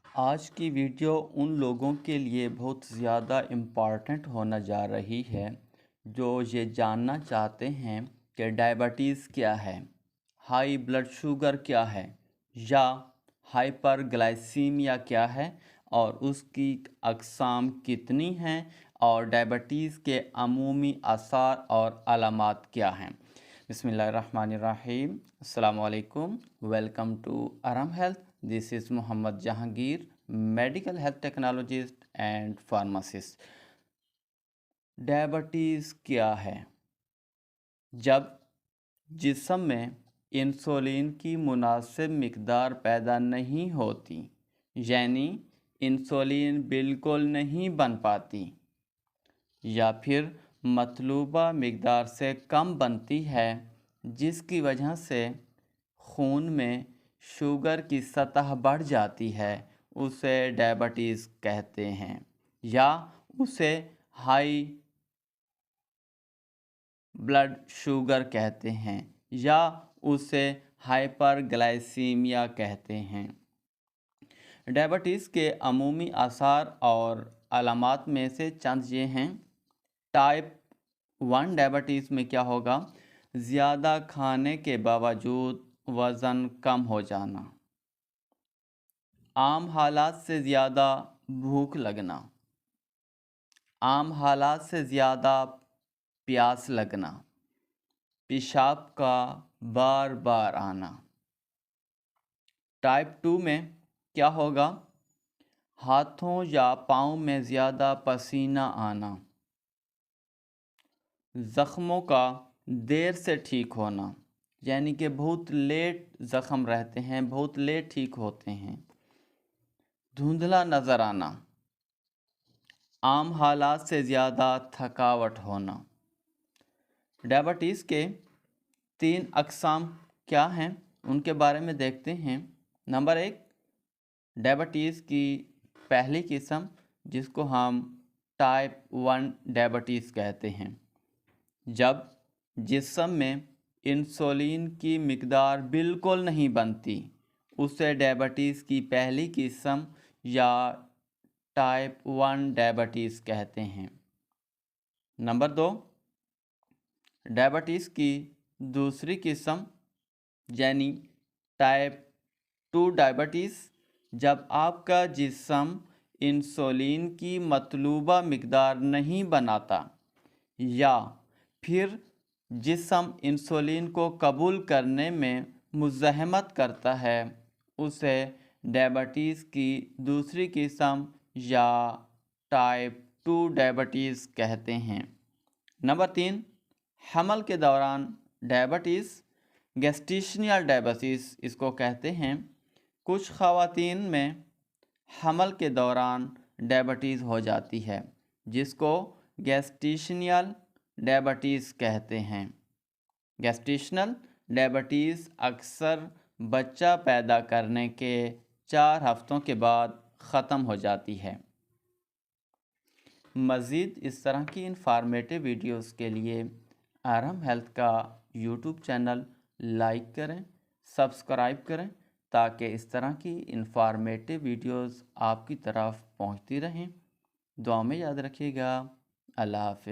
آج کی ویڈیو ان لوگوں کے لیے بہت زیادہ امپورٹنٹ ہونا جا رہی ہے جو یہ جاننا چاہتے ہیں کہ ڈائبٹیز کیا ہے، ہائی بلڈ شوگر کیا ہے یا ہائپر گلائسیمیا کیا ہے اور اس کی اقسام کتنی ہیں اور ڈائبٹیز کے عمومی آثار اور علامات کیا ہیں۔ بسم اللہ الرحمن الرحیم۔ السلام علیکم، welcome to Iram health. This is Muhammad Jahangir, medical health technologist and pharmacist. Diabetes کیا ہے؟ جب جسم میں انسولین کی مناسب مقدار پیدا نہیں ہوتی، یعنی انسولین بالکل نہیں بن پاتی یا پھر مطلوبہ مقدار سے کم بنتی ہے، جس کی وجہ سے خون میں شوگر کی سطح بڑھ جاتی ہے، اسے ڈائبٹیز کہتے ہیں یا اسے ہائی بلڈ شوگر کہتے ہیں یا اسے ہائپر گلائسیمیا کہتے ہیں۔ ڈائبٹیز کے عمومی آثار اور علامات میں سے چند یہ ہیں۔ ٹائپ 1 ڈائبٹیز میں کیا ہوگا؟ زیادہ کھانے کے باوجود وزن کم ہو جانا، عام حالات سے زیادہ بھوک لگنا، عام حالات سے زیادہ پیاس لگنا، پیشاب کا بار بار آنا۔ ٹائپ 2 میں کیا ہوگا؟ ہاتھوں یا پاؤں میں زیادہ پسینہ آنا، زخموں کا دیر سے ٹھیک ہونا، یعنی کہ بہت لیٹ زخم رہتے ہیں، بہت لیٹ ٹھیک ہوتے ہیں، دھندلا نظر آنا، عام حالات سے زیادہ تھکاوٹ ہونا۔ ڈائبٹیز کے 3 اقسام کیا ہیں ان کے بارے میں دیکھتے ہیں۔ نمبر 1، ڈائبٹیز کی پہلی قسم جس کو ہم ٹائپ 1 ڈائبٹیز کہتے ہیں، جب جسم میں انسولین کی مقدار بالکل نہیں بنتی، اسے ڈائبٹیز کی پہلی قسم یا ٹائپ 1 ڈائبٹیز کہتے ہیں۔ نمبر 2، ڈائبٹیز کی دوسری قسم یعنی ٹائپ 2 ڈائبٹیز، جب آپ کا جسم انسولین کی مطلوبہ مقدار نہیں بناتا یا پھر جسم انسولین کو قبول کرنے میں مزاحمت کرتا ہے، اسے ڈائبٹیز کی دوسری قسم یا ٹائپ 2 ڈائبٹیز کہتے ہیں۔ نمبر 3، حمل کے دوران ڈائبٹیز، گیسٹیشنل ڈائبٹیز اس کو کہتے ہیں۔ کچھ خواتین میں حمل کے دوران ڈائبٹیز ہو جاتی ہے، جس کو گیسٹیشنل ڈائبٹیز کہتے ہیں۔ گیسٹیشنل ڈائبٹیز اکثر بچہ پیدا کرنے کے 4 ہفتوں کے بعد ختم ہو جاتی ہے۔ مزید اس طرح کی انفارمیٹو ویڈیوز کے لیے ارم ہیلتھ کا یوٹیوب چینل لائک کریں، سبسکرائب کریں تاکہ اس طرح کی انفارمیٹو ویڈیوز آپ کی طرف پہنچتی رہیں۔ دعا میں یاد رکھیے گا۔ اللہ حافظ۔